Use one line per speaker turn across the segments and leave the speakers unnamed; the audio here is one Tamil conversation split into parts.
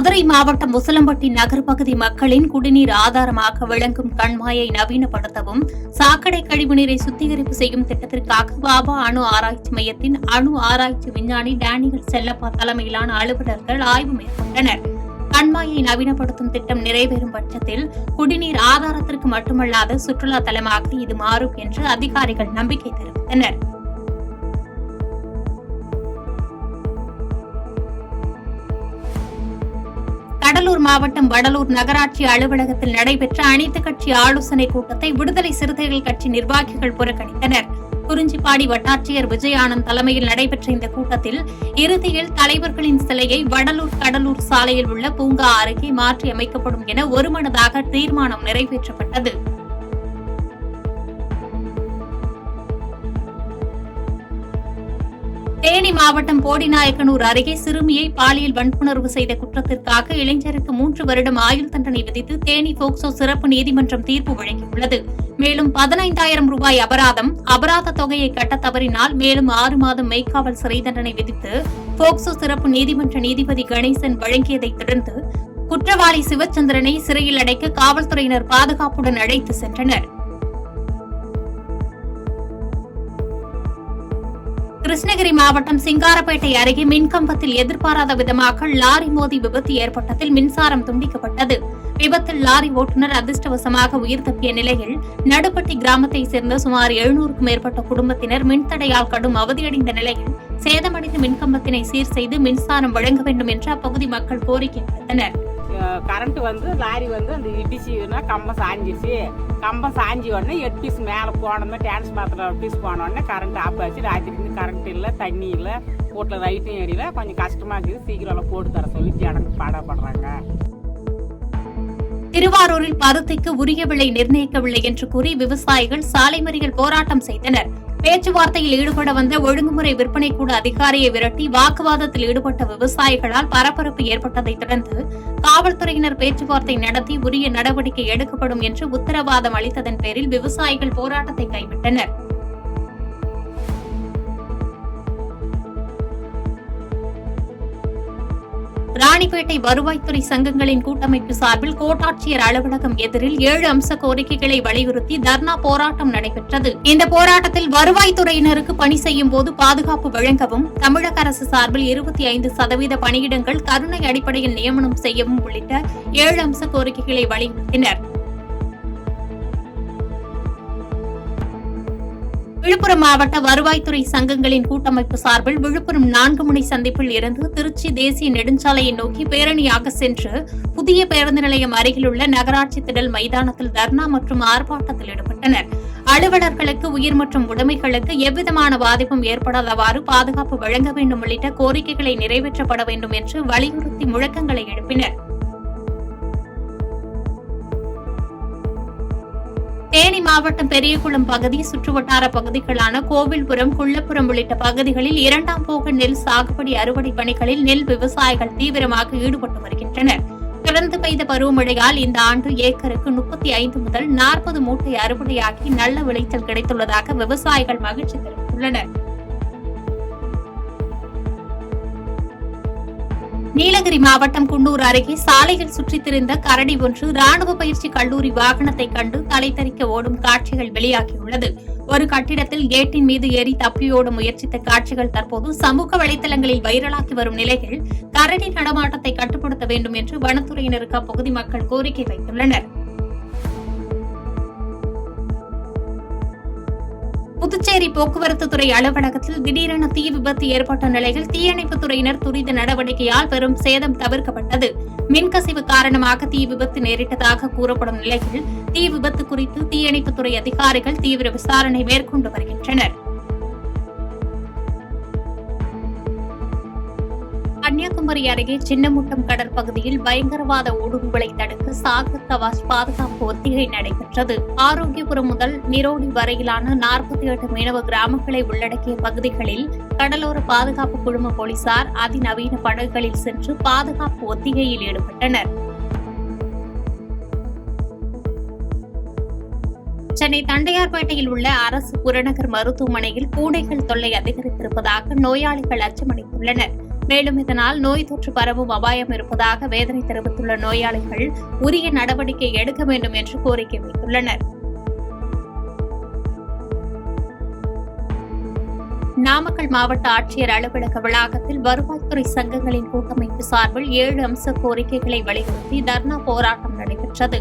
மதுரை மாவட்டம் முசலம்பட்டி நகர் பகுதி மக்களின் குடிநீர் ஆதாரமாக விளங்கும் கண்மாயை நவீனப்படுத்தவும் சாக்கடை கழிவுநீரை சுத்திகரிப்பு செய்யும் திட்டத்திற்காக பாபா அணு ஆராய்ச்சி மையத்தின் அணு ஆராய்ச்சி விஞ்ஞானி டேனியல் செல்லப்பா தலைமையிலான அலுவலர்கள் ஆய்வு மேற்கொண்டனர். கண்மாயை நவீனப்படுத்தும் திட்டம் நிறைவேறும் பட்சத்தில் குடிநீர் ஆதாரத்திற்கு மட்டுமல்லாது சுற்றுலா தலமாக இது மாறும் என்று அதிகாரிகள் நம்பிக்கை தெரிவித்தனர். கடலூர் மாவட்டம் வடலூர் நகராட்சி அலுவலகத்தில் நடைபெற்ற அனைத்துக் கட்சி ஆலோசனைக் கூட்டத்தை விடுதலை சிறுத்தைகள் கட்சி நிர்வாகிகள் புறக்கணித்தனர். குறிஞ்சிப்பாடி வட்டாட்சியர் விஜய் ஆனந்த் தலைமையில் நடைபெற்ற இந்த கூட்டத்தில் இறுதியில் தலைவர்களின் சிலையை வடலூர் கடலூர் சாலையில் உள்ள பூங்கா அருகே மாற்றி அமைக்கப்படும் என ஒருமனதாக தீர்மானம் நிறைவேற்றப்பட்டது. தேனி மாவட்டம் போடிநாயக்கனூர் அருகே சிறுமியை பாலியல் வன்புணர்வு செய்த குற்றத்திற்காக இளைஞருக்கு 3 வருடம் ஆயுள் தண்டனை விதித்து தேனி போக்சோ சிறப்பு நீதிமன்றம் தீர்ப்பு வழங்கியுள்ளது. மேலும் 15,000 ரூபாய் அபராத தொகையை கட்ட தவறினால் மேலும் 6 மாதம் மெய்க்காவல் சிறை தண்டனை விதித்து போக்சோ சிறப்பு நீதிமன்ற நீதிபதி கணேசன் வழங்கியதைத் தொடர்ந்து குற்றவாளி சிவச்சந்திரனை சிறையில் அடைக்க காவல்துறையினர் பாதுகாப்புடன் அழைத்து சென்றனர். கிருஷ்ணகிரி மாவட்டம் சிங்காரப்பேட்டை அருகே மின்கம்பத்தில் எதிர்பாராத விதமாக லாரி மோதி விபத்து ஏற்பட்டதில் மின்சாரம் துண்டிக்கப்பட்டது. விபத்தில் லாரி ஓட்டுநர் அதிர்ஷ்டவசமாக உயிர் தப்பிய நிலையில் நடுப்பட்டி கிராமத்தைச் சேர்ந்த சுமார் 700க்கும் மேற்பட்ட குடும்பத்தினர் மின்தடையால் கடும் அவதியடைந்த நிலையில் சேதமடைந்த மின்கம்பத்தினை சீர் செய்து மின்சாரம் வழங்க வேண்டும் என்று அப்பகுதி மக்கள் கோரிக்கை விடுத்தனர்.
கரண்ட் லாரி அந்த இடிச்சுன்னா கம்பம் சாஞ்சிச்சு. கம்பம் சாஞ்சி உடனே 8 பீஸ் மேலே போனோமே டிரான்ஸ்பார்மர் பீஸ் போன உடனே கரண்ட் ஆஃப் ஆச்சு. ராத்திரி கரண்ட் இல்லை, தண்ணி இல்லை, வீட்டில் லைட்டும் எரியல. கொஞ்சம் கஷ்டமா இருக்குது. சீக்கிரம் போட்டு தர சொல்லி ஜனங்க பாடப்படுறாங்க.
திருவாரூரில் பருத்திக்கு உரிய விலை நிர்ணயிக்கவில்லை என்று கூறி விவசாயிகள் சாலை மறியல் போராட்டம் செய்தனர். பேச்சுவார்த்தையில் ஈடுபட வந்த ஒழுங்குமுறை விற்பனை கூட அதிகாரியை விரட்டி வாக்குவாதத்தில் ஈடுபட்ட விவசாயிகளால் பரபரப்பு ஏற்பட்டதைத் தொடர்ந்து காவல்துறையினர் பேச்சுவார்த்தை நடத்தி உரிய நடவடிக்கை எடுக்கப்படும் என்று உத்தரவாதம் அளித்ததன் பேரில் விவசாயிகள் போராட்டத்தை கைவிட்டனர். ராணிப்பேட்டை வருவாய்த்துறை சங்கங்களின் கூட்டமைப்பு சார்பில் கோட்டாட்சியர் அலுவலகம் எதிரில் 7 அம்ச கோரிக்கைகளை வலியுறுத்தி தர்ணா போராட்டம் நடைபெற்றது. இந்த போராட்டத்தில் வருவாய்த்துறையினருக்கு பணி செய்யும் போது பாதுகாப்பு வழங்கவும், தமிழக அரசு சார்பில் 25% பணியிடங்கள் கருணை அடிப்படையில் நியமனம் செய்யவும் உள்ளிட்ட 7 அம்ச கோரிக்கைகளை வலியுறுத்தினர். விழுப்புரம் மாவட்ட வருவாய்த்துறை சங்கங்களின் கூட்டமைப்பு சார்பில் விழுப்புரம் 4 முனை சந்திப்பில் இருந்து திருச்சி தேசிய நெடுஞ்சாலையை நோக்கி பேரணியாக சென்று புதிய பேருந்து நிலையம் அருகிலுள்ள நகராட்சி திடல் மைதானத்தில் தர்ணா மற்றும் ஆர்ப்பாட்டத்தில் ஈடுபட்டனர். அலுவலர்களுக்கு உயிர் மற்றும் உடைமைகளுக்கு எவ்விதமான பாதிப்பும் ஏற்படாதவாறு பாதுகாப்பு வழங்க வேண்டும் உள்ளிட்ட கோரிக்கைகளை நிறைவேற்றப்பட வேண்டும் என்று வலியுறுத்தி முழக்கங்களை எழுப்பினர். தேனி மாவட்டம் பெரியகுளம் பகுதி சுற்றுவட்டார பகுதிகளான கோவில்புரம், குள்ளப்புரம் உள்ளிட்ட பகுதிகளில் 2ஆம் போக நெல் சாகுபடி அறுவடை பணிகளில் நெல் விவசாயிகள் தீவிரமாக ஈடுபட்டு வருகின்றனர். தொடர்ந்து பெய்த பருவமழையால் இந்த ஆண்டு ஏக்கருக்கு 35 முதல் 40 மூட்டை அறுவடையாகி நல்ல விளைச்சல் கிடைத்துள்ளதாக விவசாயிகள் மகிழ்ச்சி தெரிவித்துள்ளனர். நீலகிரி மாவட்டம் குன்னூர் அருகே சாலையில் சுற்றித் திரிந்த கரடி ஒன்று ராணுவ பயிற்சி கல்லூரி வாகனத்தை கண்டு தலைத்தறிக்க ஓடும் காட்சிகள் வெளியாகியுள்ளது. ஒரு கட்டிடத்தில் கேட்டின் மீது ஏறி தப்பியோட முயற்சித்த காட்சிகள் தற்போது சமூக வலைதளங்களில் வைரலாகி வரும் நிலையில் கரடி நடமாட்டத்தை கட்டுப்படுத்த வேண்டும் என்று வனத்துறையினருக்கு அப்பகுதி மக்கள் கோரிக்கை வைத்துள்ளனர். புதுச்சேரி போக்குவரத்து துறை அலுவலகத்தில் திடீரென தீ விபத்து ஏற்பட்ட நிலையில் தீயணைப்புத் துறையினர் துரித நடவடிக்கையால் பெரும் சேதம் தவிர்க்கப்பட்டது. மின்கசிவு காரணமாக தீ விபத்து நேரிட்டதாக கூறப்படும் நிலையில் தீ விபத்து குறித்து தீயணைப்புத்துறை அதிகாரிகள் தீவிர விசாரணை மேற்கொண்டு வருகின்றனர். கன்னியாகுமரி அருகே சின்னமுட்டம் கடற்பகுதியில் பயங்கரவாத ஊடுருவலை தடுக்க சாகர் கவாஸ் பாதுகாப்பு ஒத்திகை நடைபெற்றது. ஆரோக்கியபுரம் முதல் நிரோடி வரையிலான 48 மீனவ கிராமங்களை உள்ளடக்கிய பகுதிகளில் கடலோர பாதுகாப்பு குழும போலீசார் அதிநவீன படகுகளில் சென்று பாதுகாப்பு ஒத்திகையில் ஈடுபட்டனர். சென்னை தண்டையார்பேட்டையில் உள்ள அரசு புறநகர் மருத்துவமனையில் பூனைகள் தொல்லை அதிகரித்திருப்பதாக நோயாளிகள் அச்சமடைந்துள்ளனர். மேலும் இதனால் நோய் தொற்று பரவும் அபாயம் இருப்பதாக வேதனை தெரிவித்துள்ள நோயாளிகள் உரிய நடவடிக்கை எடுக்க வேண்டும் என்று கோரிக்கை வைத்துள்ளனர். நாமக்கல் மாவட்ட ஆட்சியர் அலுவலக வளாகத்தில் வருவாய்த்துறை சங்கங்களின் கூட்டமைப்பு சார்பில் 7 அம்ச கோரிக்கைகளை வலியுறுத்தி தர்ணா போராட்டம் நடைபெற்றது.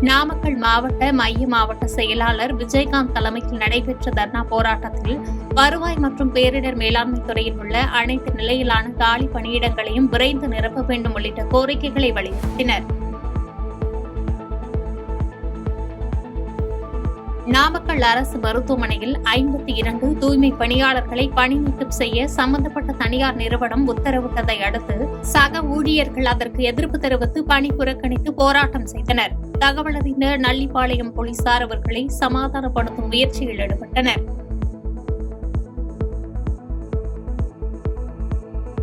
நாமக்கல் மாவட்ட மைய மாவட்ட செயலாளர் விஜயகாந்த் தலைமையில் நடைபெற்ற தர்ணா போராட்டத்தில் வருவாய் மற்றும் பேரிடர் மேலாண்மை துறையில் உள்ள அனைத்து நிலையிலான காலி பணியிடங்களையும் விரைந்து நிரப்ப வேண்டும் உள்ளிட்ட கோரிக்கைகளை வலியுறுத்தினர். நாமக்கல் அரசு மருத்துவமனையில் 52 தூய்மை பணியாளர்களை பணி நீக்கம் செய்ய சம்பந்தப்பட்ட தனியார் நிறுவனம் உத்தரவிட்டதை அடுத்து சக ஊழியர்கள் அதற்கு எதிர்ப்பு தெரிவித்து பணி புறக்கணித்து போராட்டம் செய்தனர். தகவல் அறிந்த நல்லிப்பாளையம் போலீசார் அவர்களை சமாதானப்படுத்தும் முயற்சியில் ஈடுபட்டனர்.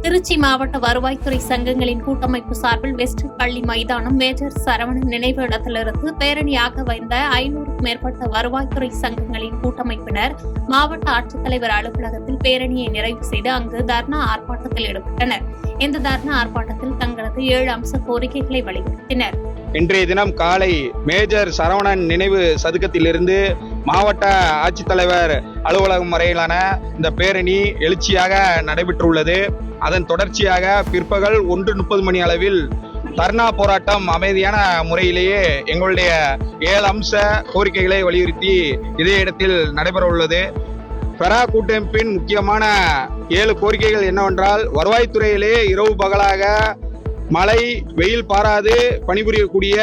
திருச்சி மாவட்ட வருவாய்த்துறை சங்கங்களின் கூட்டமைப்பு சார்பில் வெஸ்ட் பள்ளி மைதானம் மேஜர் சரவணன் நினைவு இடத்திலிருந்து பேரணியாக வந்த 500க்கும் மேற்பட்ட வருவாய்த்துறை சங்கங்களின் கூட்டமைப்பினர் மாவட்ட ஆட்சித்தலைவர் அலுவலகத்தில் பேரணியை நிறைவு செய்து அங்கு தர்ணா ஆர்ப்பாட்டத்தில் ஈடுபட்டனர். இந்த தர்ணா ஆர்ப்பாட்டத்தில் தங்களது 7 அம்ச கோரிக்கைகளை வலியுறுத்தினர்.
இன்றைய தினம் காலை மேஜர் சரவணன் நினைவு சதுக்கத்திலிருந்து மாவட்ட ஆட்சித்தலைவர் அலுவலகம் வரையிலான இந்த பேரணி எழுச்சியாக நடைபெற்றுள்ளது. அதன் தொடர்ச்சியாக பிற்பகல் 1:30 மணி அளவில் தர்ணா போராட்டம் அமைதியான முறையிலேயே எங்களுடைய 7 அம்ச கோரிக்கைகளை வலியுறுத்தி இதே இடத்தில் நடைபெற உள்ளது. பெரா கூட்டமைப்பின் முக்கியமான 7 கோரிக்கைகள் என்னவென்றால், வருவாய்த்துறையிலே இரவு பகலாக மழை வெயில் பாராது பணிபுரியக்கூடிய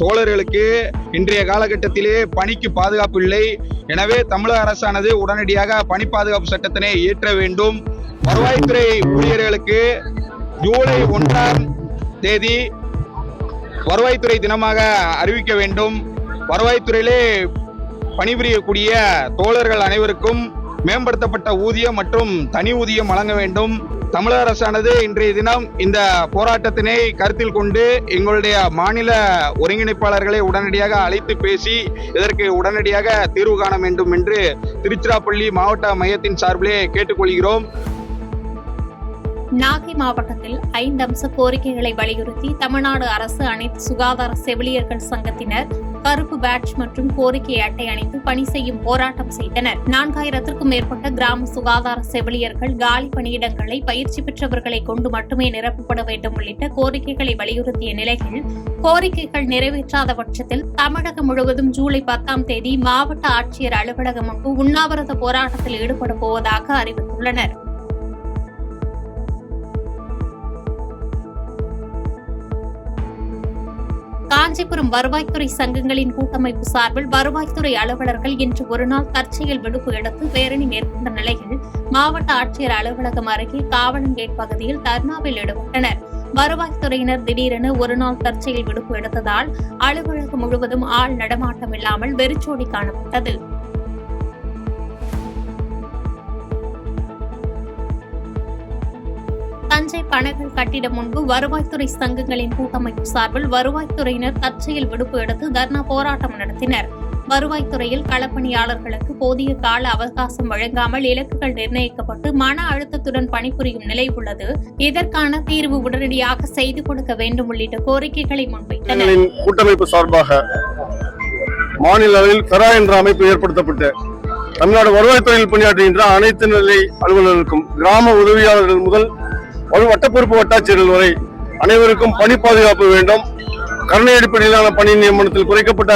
தோழர்களுக்கு இன்றைய காலகட்டத்திலே பணிக்கு பாதுகாப்பு இல்லை. எனவே தமிழக அரசானது உடனடியாக பணி பாதுகாப்பு சட்டத்தினை இயற்ற வேண்டும். வருவாய்த்துறை ஊழியர்களுக்கு ஜூலை 1ஆம் தேதி வருவாய்த்துறை தினமாக அறிவிக்க வேண்டும். வருவாய்த்துறையிலே பணிபுரியக்கூடிய தோழர்கள் அனைவருக்கும் மேம்படுத்தப்பட்ட ஊதியம் மற்றும் தனி ஊதியம் வழங்க வேண்டும். தமிழக அரசானது இன்றைய தினம் இந்த போராட்டத்தினை கருத்தில் கொண்டு எங்களுடைய மாநில ஒருங்கிணைப்பாளர்களை உடனடியாக அழைத்து பேசி இதற்கு உடனடியாக தீர்வு காண வேண்டும் என்று திருச்சிராப்பள்ளி மாவட்ட மையத்தின் சார்பிலே கேட்டுக்கொள்கிறோம்.
நாகை மாவட்டத்தில் 5 அம்ச கோரிக்கைகளை வலியுறுத்தி தமிழ்நாடு அரசு அனைத்து சுகாதார செவிலியர்கள் சங்கத்தினர் கருப்பு பேட்ஜ் மற்றும் கோரிக்கை அட்டை அணிந்து பணி செய்யும் போராட்டம் செய்தனர். 4000க்கும் மேற்பட்ட கிராம சுகாதார செவிலியர்கள் காலி பணியிடங்களை பயிற்சி பெற்றவர்களை கொண்டு மட்டுமே நிரப்பப்பட வேண்டும் உள்ளிட்ட கோரிக்கைகளை வலியுறுத்திய நிலையில் கோரிக்கைகள் நிறைவேற்றாத பட்சத்தில் தமிழகம் முழுவதும் ஜூலை 10ஆம் தேதி மாவட்ட ஆட்சியர் அலுவலகம் முன்பு உண்ணாவிரத போராட்டத்தில் ஈடுபட போவதாக அறிவித்துள்ளனர். காஞ்சிபுரம் வருவாய்த்துறை சங்கங்களின் கூட்டமைப்பு சார்பில் வருவாய்த்துறை அலுவலர்கள் இன்று ஒருநாள் தற்செயல் விடுப்பு எடுத்து பேரணி மேற்கொண்ட நிலையில் மாவட்ட ஆட்சியர் அலுவலகம் அருகே காவலங்கேட் பகுதியில் தர்ணாவில் ஈடுபட்டனர். வருவாய்த்துறையினர் திடீரென ஒருநாள் தற்செயல் விடுப்பு எடுத்ததால் அலுவலகம் முழுவதும் ஆள் நடமாட்டம் இல்லாமல் வெறிச்சோடி காணப்பட்டது. தஞ்சை பனகல் கட்டிடம் முன்பு வருவாய்த்துறை சங்கங்களின் கூட்டமைப்பு சார்பில் வருவாய்த்துறையினர் தற்செயல் விடுப்பு எடுத்து தர்ணா போராட்டம் நடத்தினர். வருவாய்த்துறையில் களப்பணியாளர்களுக்கு போதிய கால அவகாசம் வழங்காமல் இலக்குகள் நிர்ணயிக்கப்பட்டு மன அழுத்தத்துடன் பணிபுரியும் நிலை உள்ளது. இதற்கான தீர்வு உடனடியாக செய்து கொடுக்க வேண்டும் உள்ளிட்ட கோரிக்கைகளை முன்வைத்தனர்.
கூட்டமைப்பு சார்பாக மாநில அளவில் பெரா என்ற அமைப்பு ஏற்படுத்தப்பட்டு தமிழ்நாடு வருவாய்த்துறையில் பணியாற்றுகின்ற அனைத்து நிலை அலுவலர்களுக்கும் கிராம உதவியாளர்கள் முதல் வட்டப்பொறுப்பு வட்டாட்சியர்கள் வரை அனைவருக்கும் பணி பாதுகாப்பு வேண்டும். கருணை அடிப்படையிலான பணி நியமனத்தில் குறைக்கப்பட்ட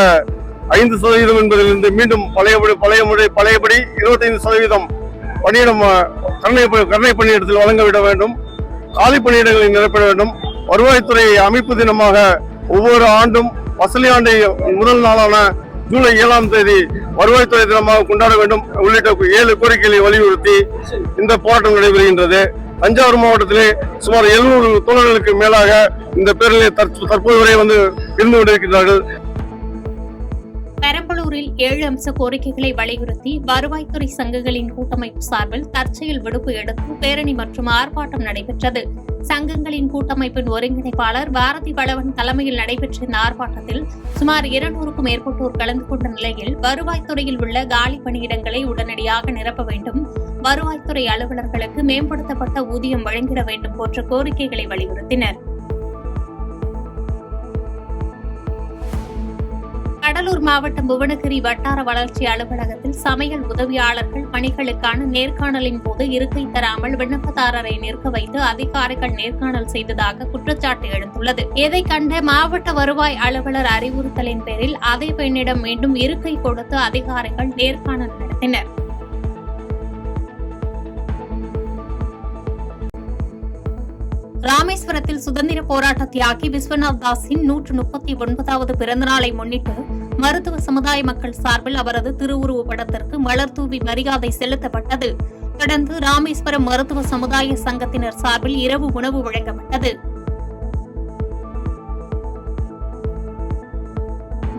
5% என்பதிலிருந்து மீண்டும் பழையபடி 25% பணியிடம் கருணை பணியிடத்தில் வழங்கவிட வேண்டும். காலி பணியிடங்களை நிரப்பிட வேண்டும். வருவாய்த்துறை அமைப்பு தினமாக ஒவ்வொரு ஆண்டும் வசூலி ஆண்டை முதல் நாளான ஜூலை 7ஆம் தேதி வருவாய்த்துறை தினமாக கொண்டாட வேண்டும் உள்ளிட்ட 7 கோரிக்கைகளை வலியுறுத்தி இந்த போராட்டம் நடைபெறுகின்றது. தஞ்சாவூர் மாவட்டத்திலே சுமார் 700 தோழர்களுக்கு மேலாக இந்த பேரிலே தற்போது வரை வந்து இருந்து கொண்டிருக்கிறார்கள்.
பெரம்பலூரில் 7 அம்ச கோரிக்கைகளை வலியுறுத்தி வருவாய்த்துறை சங்கங்களின் கூட்டமைப்பு சார்பில் தற்செயல் விடுப்பு எடுத்து பேரணி மற்றும் ஆர்ப்பாட்டம் நடைபெற்றது. சங்கங்களின் கூட்டமைப்பின் ஒருங்கிணைப்பாளர் பாரதி வளவன் தலைமையில் நடைபெற்ற இந்த ஆர்ப்பாட்டத்தில் சுமார் 200க்கும் மேற்பட்டோர் கலந்து கொண்ட நிலையில் வருவாய்த்துறையில் உள்ள காலி பணியிடங்களை உடனடியாக நிரப்ப வேண்டும், வருவாய்த்துறை அலுவலர்களுக்கு மேம்படுத்தப்பட்ட ஊதியம் வழங்கிட வேண்டும் போன்ற கோரிக்கைகளை வலியுறுத்தினர். கடலூர் மாவட்டம் புவனகிரி வட்டார வளர்ச்சி அலுவலகத்தில் சமையல் உதவியாளர்கள் பணிகளுக்கான நேர்காணலின் போது இருக்கை தராமல் விண்ணப்பதாரரை நிற்க வைத்து அதிகாரிகள் நேர்காணல் செய்ததாக குற்றச்சாட்டு எழுந்துள்ளது. இதை கண்ட மாவட்ட வருவாய் அலுவலர் அறிவுறுத்தலின் பேரில் அதே பெண்ணிடம் மீண்டும் இருக்கை கொடுத்து அதிகாரிகள் நேர்காணல் நடத்தினர். ராமேஸ்வரத்தில் சுதந்திர போராட்ட தியாகி விஸ்வநாத் தாஸின் 139வது பிறந்தநாளை முன்னிட்டு மருத்துவ சமுதாய மக்கள் சார்பில் அவரது திருவுருவப் படத்திற்கு மலர் தூவி மரியாதை செலுத்தப்பட்டது. தொடர்ந்து ராமேஸ்வரம் மருத்துவ சமுதாய சங்கத்தினர் சார்பில் இரவு உணவு வழங்கப்பட்டது.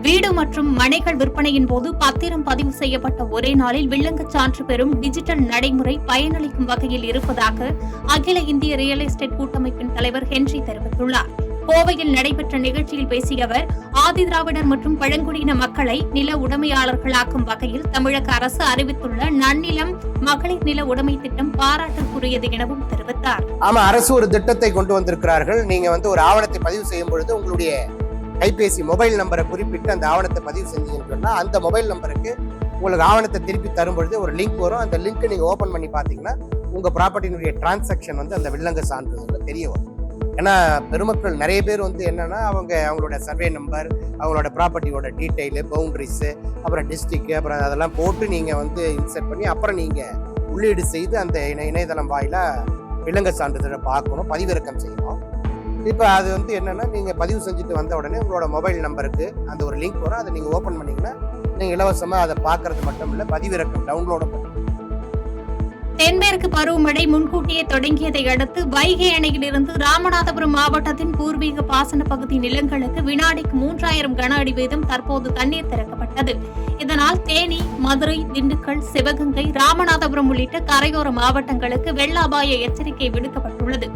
வீடு மற்றும் மனைகள் விற்பனையின் போது பத்திரம் பதிவு செய்யப்பட்ட ஒரே நாளில் வில்லங்கச் சான்று பெறும் டிஜிட்டல் நடைமுறை பயனளிக்கும் வகையில் இருப்பதாக அகில இந்திய ரியல் எஸ்டேட் கூட்டமைப்பின் தலைவர் ஹென்றி தெரிவித்துள்ளார். கோவையில் நடைபெற்ற நிகழ்ச்சியில் பேசிய அவர், ஆதிதிராவிடர் மற்றும் பழங்குடியின மக்களை நில உடைமையாளர்களாக்கும் வகையில் தமிழக அரசு அறிவித்துள்ள நன்னிலம் மகளிர் நில உடைமை திட்டம் பாராட்டுக்குரியது எனவும் தெரிவித்தார்.
ஆமா, அரசு ஒரு திட்டத்தை கொண்டு வந்திருக்கிறார்கள். நீங்க ஒரு ஆவணத்தை பதிவு செய்யும் பொழுது உங்களுடைய கைபேசி மொபைல் நம்பரை குறிப்பிட்டு அந்த ஆவணத்தை பதிவு செஞ்சீங்கன்னு சொன்னா அந்த மொபைல் நம்பருக்கு உங்களுக்கு ஆவணத்தை திருப்பி தரும்பொழுது ஒரு லிங்க் வரும். அந்த லிங்க் நீங்க ஓபன் பண்ணி பாத்தீங்கன்னா உங்க ப்ராப்பர்ட்டியினுடைய டிரான்சாக்ஷன் அந்த வில்லங்க சான்றிதழ் தெரிய வரும். ஏன்னா பெருமக்கள் நிறைய பேர் என்னன்னா அவங்களோட சர்வே நம்பர், அவங்களோட ப்ராப்பர்ட்டியோட டீட்டெயிலு, பவுண்டரிஸு, அப்புறம் டிஸ்ட்ரிக்ட், அப்புறம் அதெல்லாம் போட்டு நீங்க இன்சர்ட் பண்ணி அப்புறம் நீங்க உள்ளீடு செய்து அந்த இணையதளம் வாயிலா வில்லங்க சான்றிதழை பார்க்கணும், பதிவிறக்கம் செய்யணும். இப்போ அது என்னன்னா நீங்க பதிவு செஞ்சுட்டு வந்த உடனே உங்களோட மொபைல் நம்பருக்கு அந்த ஒரு லிங்க் வரும். அதை நீங்க ஓபன் பண்ணீங்கன்னா நீங்க இலவசமா அதை பார்க்கறது மட்டும் இல்ல, பதிவிறக்கம் டவுன்லோட பண்ணி.
தென்மேற்கு பருவமழை முன்கூட்டியே தொடங்கியதை அடுத்து வைகை அணையிலிருந்து ராமநாதபுரம் மாவட்டத்தின் பூர்வீக பாசன பகுதி நிலங்களுக்கு வினாடிக்கு 3000 கன அடி வீதம் தற்போது தண்ணீர் திறக்கப்பட்டது. இதனால் தேனி, மதுரை, திண்டுக்கல், சிவகங்கை, ராமநாதபுரம் உள்ளிட்ட கரையோர மாவட்டங்களுக்கு வெள்ள அபாய எச்சரிக்கை விடுக்கப்பட்டுள்ளது.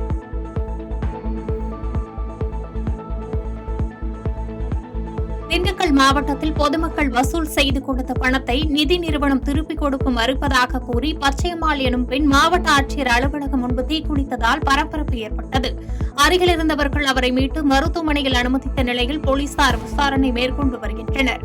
திண்டுக்கல் மாவட்டத்தில் பொதுமக்கள் வசூல் செய்து கொடுத்த பணத்தை நிதி நிறுவனம் திருப்பிக் கொடுக்க மறுப்பதாக கூறி பச்சையம்மாள் எனும் பெண் மாவட்ட ஆட்சியர் அலுவலகம் முன்பு தீக்குளித்ததால் பரபரப்பு ஏற்பட்டது. அருகில் இருந்தவர்கள் அவரை மீட்டு மருத்துவமனையில் அனுமதித்த நிலையில் போலீசார் விசாரணை மேற்கொண்டு வருகின்றனர்.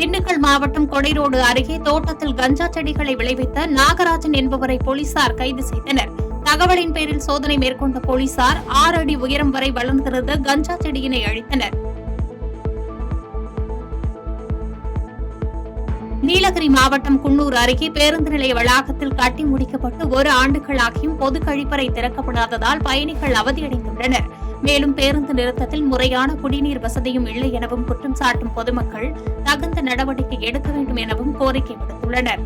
திண்டுக்கல் மாவட்டம் கொடைரோடு அருகே தோட்டத்தில் கஞ்சா செடிகளை விளைவித்த நாகராஜன் என்பவரை போலீசார் கைது செய்தனர். தகவலின் பேரில் சோதனை மேற்கொண்ட போலீசார் 6 அடி உயரம் வரை வளர்ந்திருந்த கஞ்சா செடியினை அழித்தனர். நீலகிரி மாவட்டம் குன்னூர் அருகே பேருந்து நிலைய வளாகத்தில் கட்டி முடிக்கப்பட்டு 1 ஆண்டுகளாகியும் பொது கழிப்பறை திறக்கப்படாததால் பயணிகள் அவதியடைந்துள்ளனர். மேலும் பேருந்து நிறுத்தத்தில் முறையான குடிநீர் வசதியும் இல்லை எனவும் குற்றம் சாட்டும் பொதுமக்கள் தகுந்த நடவடிக்கை எடுக்க வேண்டும் எனவும் கோரிக்கை விடுத்துள்ளனர்.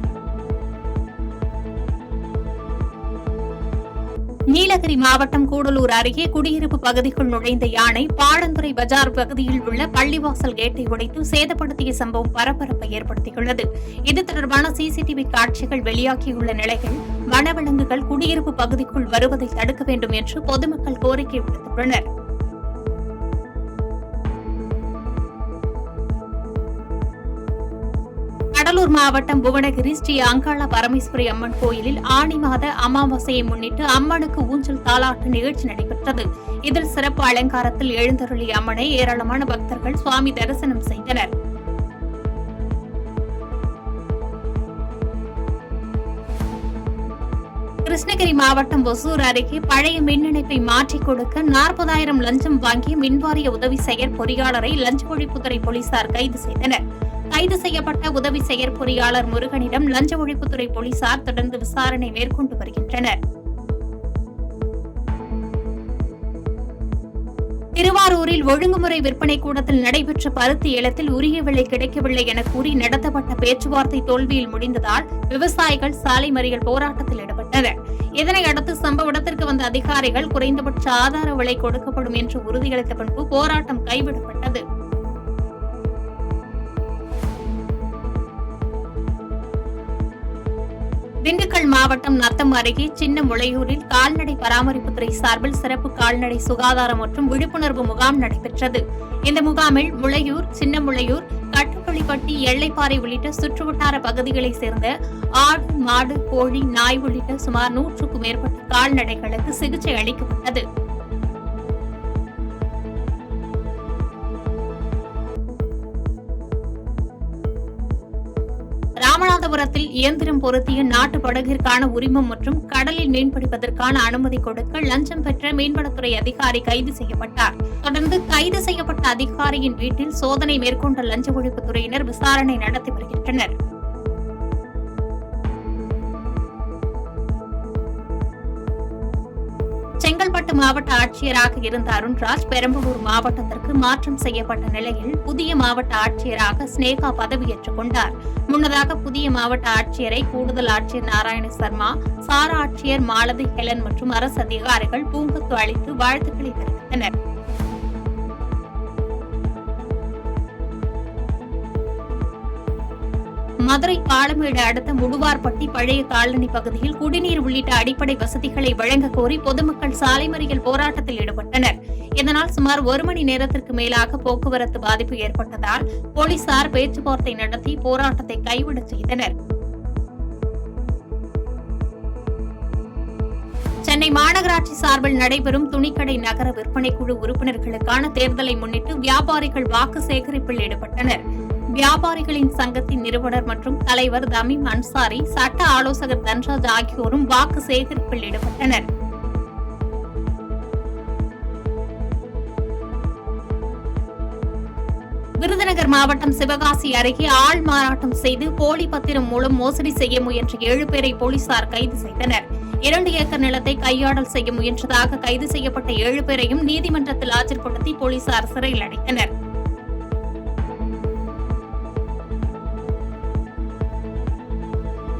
நீலகிரி மாவட்டம் கூடலூர் அருகே குடியிருப்பு பகுதிக்குள் நுழைந்த யானை பாடந்துறை பஜார் பகுதியில் உள்ள பள்ளிவாசல் கேட்டை உடைத்து சேதப்படுத்திய சம்பவம் பரபரப்பை ஏற்படுத்தியுள்ளது. இது தொடர்பான சிசிடிவி காட்சிகள் வெளியாகியுள்ள நிலையில் வனவிலங்குகள் குடியிருப்பு பகுதிக்குள் வருவதை தடுக்க வேண்டும் என்று பொதுமக்கள் கோரிக்கை விடுத்துள்ளனர். கடலூர் மாவட்டம் புவனகிரி ஸ்ரீ அங்காள பரமேஸ்வரி அம்மன் கோயிலில் ஆனி மாத அமாவாசையை முன்னிட்டு அம்மனுக்கு ஊஞ்சல் தாலாட்டு நிகழ்ச்சி நடைபெற்றது. இதில் சிறப்பு அலங்காரத்தில் எழுந்தருளிய அம்மனை ஏராளமான பக்தர்கள் சுவாமி தரிசனம் செய்தனர். கிருஷ்ணகிரி மாவட்டம் ஒசூர் அருகே பழைய மின் இணைப்பை மாற்றிக் கொடுக்க 40,000 லஞ்சம் வாங்கிய மின்வாரிய உதவி செயற்பொறியாளரை லஞ்ச ஒழிப்புத்துறை போலீசார் கைது செய்தனர். கைது செய்யப்பட்ட உதவி செயற்பொறியாளர் முருகனிடம் லஞ்ச ஒழிப்புத்துறை போலீசார் தொடர்ந்து விசாரணை மேற்கொண்டு வருகின்றனர். திருவாரூரில் ஒழுங்குமுறை விற்பனை கூடத்தில் நடைபெற்ற பருத்தி ஏலத்தில் உரிய விலை கிடைக்கவில்லை என கூறி நடத்தப்பட்ட பேச்சுவார்த்தை தோல்வியில் முடிந்ததால் விவசாயிகள் சாலை மறியல் போராட்டத்தில் ஈடுபட்டனர். இதனையடுத்து சம்பவ இடத்திற்கு வந்த அதிகாரிகள் குறைந்தபட்ச ஆதார விலை கொடுக்கப்படும் என்று உறுதியளித்த பின்பு போராட்டம் கைவிடப்பட்டது. திண்டுக்கல் மாவட்டம் நத்தம் அருகே சின்ன முளையூரில் கால்நடை பராமரிப்புத்துறை சார்பில் சிறப்பு கால்நடை சுகாதாரம் மற்றும் விழிப்புணர்வு முகாம் நடைபெற்றது. இந்த முகாமில் முளையூர், சின்ன முளையூர், கட்டுப்பள்ளிப்பட்டி, எல்லைப்பாறை உள்ளிட்ட சுற்றுவட்டார பகுதிகளைச் சேர்ந்த ஆடு, மாடு, கோழி, நாய் உள்ளிட்ட சுமார் 100க்கும் மேற்பட்ட கால்நடைகளுக்கு சிகிச்சை அளிக்கப்பட்டது. ராமநாதபுரத்தில் இயந்திரம் பொருத்திய நாட்டு படகிற்கான உரிமம் மற்றும் கடலில் மீன்பிடிப்பதற்கான அனுமதி கொடுக்க லஞ்சம் பெற்ற மீன்வளத்துறை அதிகாரி கைது செய்யப்பட்டார். தொடர்ந்து கைது செய்யப்பட்ட அதிகாரியின் வீட்டில் சோதனை மேற்கொண்ட லஞ்ச ஒழிப்புத்துறையினர் விசாரணை நடத்தி வருகின்றனர். செங்கல்பட்டு மாவட்ட ஆட்சியராக இருந்த அருண்ராஜ் பெரம்பலூர் மாவட்டத்திற்கு மாற்றம் செய்யப்பட்ட நிலையில் புதிய மாவட்ட ஆட்சியராக ஸ்னேகா பதவியேற்றுக் கொண்டார். முன்னதாக புதிய மாவட்ட ஆட்சியரை கூடுதல் ஆட்சியர் நாராயண சர்மா, சார ஆட்சியர் மாலதி ஹெலன் மற்றும் அரசு அதிகாரிகள் பூங்கொத்து அளித்து வாழ்த்துக்களை தெரிவித்தனர். மதுரை பாலமேடு அடுத்த முடுவார்பட்டி பழைய காலனி பகுதியில் குடிநீர் உள்ளிட்ட அடிப்படை வசதிகளை வழங்க கோரி பொதுமக்கள் சாலை மறியல் போராட்டத்தில் ஈடுபட்டனர். இதனால் சுமார் 1 மணி நேரத்திற்கு மேலாக போக்குவரத்து பாதிப்பு ஏற்பட்டதால் போலீசார் பேச்சுவார்த்தை நடத்தி போராட்டத்தை கைவிடச் செய்தனர். சென்னை மாநகராட்சி சார்பில் நடைபெறும் துணிக்கடை நகர விற்பனை குழு உறுப்பினர்களுக்கான தேர்தலை முன்னிட்டு வியாபாரிகள் வாக்கு சேகரிப்பில் ஈடுபட்டனர். வியாபாரிகளின் சங்கத்தின் நிறுவனர் மற்றும் தலைவர் தமீம் அன்சாரி, சட்ட ஆலோசகர் தன்ராஜ் ஆகியோரும் வாக்கு சேகரிப்பில் ஈடுபட்டனர். விருதுநகர் மாவட்டம் சிவகாசி அருகே ஆள் மாறாட்டம் செய்து போலி பத்திரம் மூலம் மோசடி செய்ய முயன்ற 7 பேரை போலீசார் கைது செய்தனர். 2 ஏக்கர் நிலத்தை கையாடல் செய்ய முயன்றதாக கைது செய்யப்பட்ட 7 பேரையும் நீதிமன்றத்தில் ஆஜர்படுத்தி போலீசார் சிறையில் அடைத்தனர்.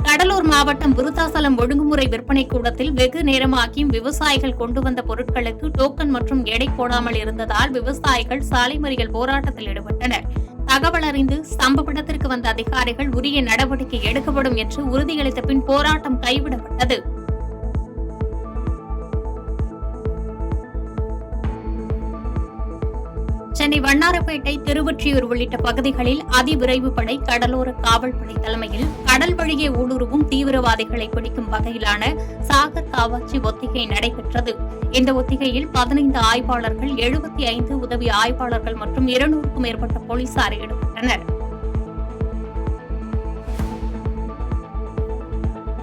கடலூர் மாவட்டம் விருத்தாசலம் ஒழுங்குமுறை விற்பனை கூடத்தில் வெகு நேரமாகியும் விவசாயிகள் கொண்டு வந்த பொருட்களுக்கு டோக்கன் மற்றும் எடை போடாமல் இருந்ததால் விவசாயிகள் சாலை மறியல் போராட்டத்தில் ஈடுபட்டனர். தகவல் அறிந்து சம்பவ இடத்திற்கு வந்த அதிகாரிகள் உரிய நடவடிக்கை எடுக்கப்படும் என்று உறுதியளித்த பின் போராட்டம் கைவிடப்பட்டது. சென்னை வண்ணாரப்பேட்டை, திருவொற்றியூர் உள்ளிட்ட பகுதிகளில் அதிவிரைவு படை, கடலோர காவல்படை தலைமையில் கடல் வழியே ஊடுருவும் தீவிரவாதிகளை பிடிக்கும் வகையிலான சாகர் காவாச்சி ஒத்திகை நடைபெற்றது. இந்த ஒத்திகையில் 15 ஆய்வாளர்கள், 75 உதவி ஆய்வாளர்கள் மற்றும் 200க்கும் மேற்பட்ட போலீசார் ஈடுபட்டனர்.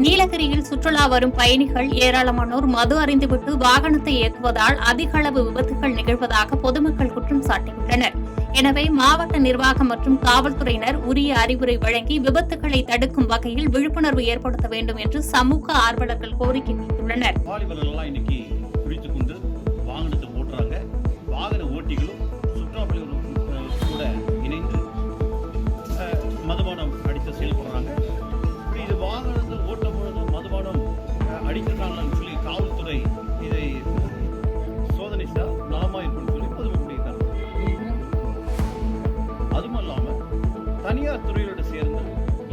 நீலகிரியில் சுற்றுலா வரும் பயணிகள் ஏராளமானோர் மது அருந்திவிட்டு வாகனத்தை இயக்குவதால் அதிக அளவு விபத்துகள் நிகழ்வதாக பொதுமக்கள் குற்றம் சாட்டியுள்ளனர். எனவே மாவட்ட நிர்வாகம் மற்றும் காவல்துறையினர் உரிய அறிவுரை வழங்கி விபத்துகளை தடுக்கும் வகையில் விழிப்புணர்வு ஏற்படுத்த வேண்டும் என்று சமூக ஆர்வலர்கள் கோரிக்கை வைத்துள்ளனர்.
காவல்துறை இதை சோதனை நலமா இருக்குன்னு சொல்லி பொதுமக்களுடைய கருத்து. அதுவும் இல்லாமல் தனியார் துறையோடு சேர்ந்து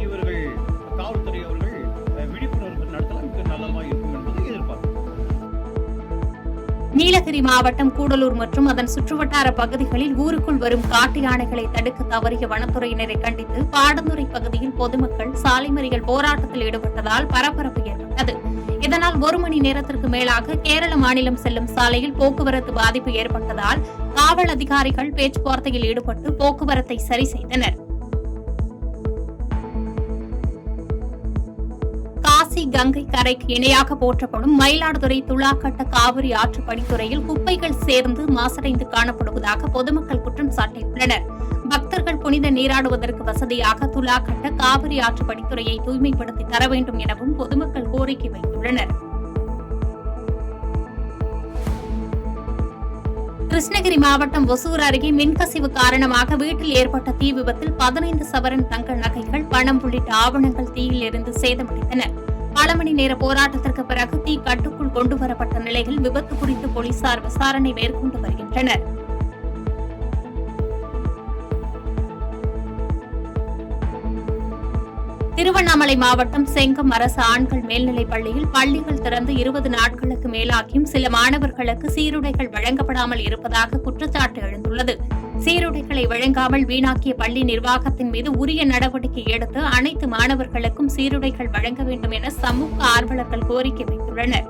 இவர்கள் காவல்துறை அவர்கள் விழிப்புணர்வு நடத்தலாம், மிக நலமா இருக்கும் என்பதை எதிர்பார்க்கிறோம்.
நீலகிரி மாவட்டம் கூடலூர் மற்றும் அதன் சுற்றுவட்டார பகுதிகளில் ஊருக்குள் வரும் காட்டு யானைகளை தடுக்க தவறிய வனத்துறையினரை கண்டித்து பாடந்துறை பகுதியில் பொதுமக்கள் சாலை மறியல் போராட்டத்தில் ஈடுபட்டதால் பரபரப்பு ஏற்பட்டது. இதனால் 1 மணி நேரத்திற்கு மேலாக கேரள மாநிலம் செல்லும் சாலையில் போக்குவரத்து பாதிப்பு ஏற்பட்டதால் காவல் அதிகாரிகள் பேச்சுவார்த்தையில் ஈடுபட்டு போக்குவரத்தை சரி செய்தனர். காசி கங்கை கரைக்கு இணையாக போற்றப்படும் மயிலாடுதுறை துலாக்கட்ட காவிரி ஆற்று படித்துறையில் குப்பைகள் சேர்ந்து மாசடைந்து காணப்படுவதாக பொதுமக்கள் குற்றம் சாட்டியுள்ளனர். பக்தர்கள் புனித நீராடுவதற்கு வசதியாக துலாக்கட்ட காவிரி ஆற்று படித்துறையை தூய்மைப்படுத்தி தர வேண்டும் எனவும் பொதுமக்கள் கோரிக்கை வைத்துள்ளனர். கிருஷ்ணகிரி மாவட்டம் ஒசூர் அருகே மின்கசிவு காரணமாக வீட்டில் ஏற்பட்ட தீ விபத்தில் 15 சவரன் தங்க நகைகள், பணம் உள்ளிட்ட ஆவணங்கள் தீயில் எரிந்து சேதமடைந்தன. பல மணி நேர போராட்டத்திற்கு பிறகு தீ கட்டுக்குள் கொண்டுவரப்பட்ட நிலையில் விபத்து குறித்து போலீசார் விசாரணை மேற்கொண்டு வருகின்றனர். திருவண்ணாமலை மாவட்டம் செங்கம் அரசு ஆண்கள் மேல்நிலைப் பள்ளியில் பள்ளிகள் திறந்து 20 நாட்களுக்கு மேலாகியும் சில மாணவர்களுக்கு சீருடைகள் வழங்கப்படாமல் இருப்பதாக குற்றச்சாட்டு எழுந்துள்ளது. சீருடைகளை வழங்காமல் வீணாக்கிய பள்ளி நிர்வாகத்தின் மீது உரிய நடவடிக்கை எடுத்து அனைத்து மாணவர்களுக்கும் சீருடைகள் வழங்க வேண்டும் என சமூக ஆர்வலர்கள் கோரிக்கை வைத்துள்ளனர்.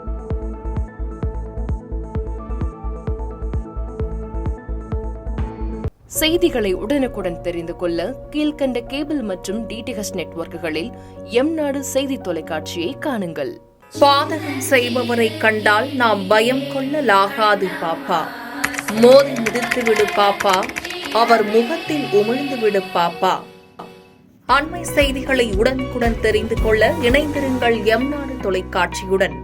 செய்திகளை உடனுக்குடன் தெரிந்து கொள்ள கீழ்கண்ட கேபிள் மற்றும் டிடிஎச் நெட்வொர்க்குகளில் எம்நாடு செய்தி தொலைக்காட்சியை காணுங்கள். பாதகம் செய்பவரை கண்டால் நாம் பயம் கொள்ளலாகாது பாப்பா. மோதி மிதித்து விடு பாப்பா, அவர் முகத்தில் உமிழ்ந்து விடு பாப்பா. அண்மை செய்திகளை உடனுக்குடன் தெரிந்து கொள்ள இணைந்திருங்கள் எம்நாடு தொலைக்காட்சியுடன்.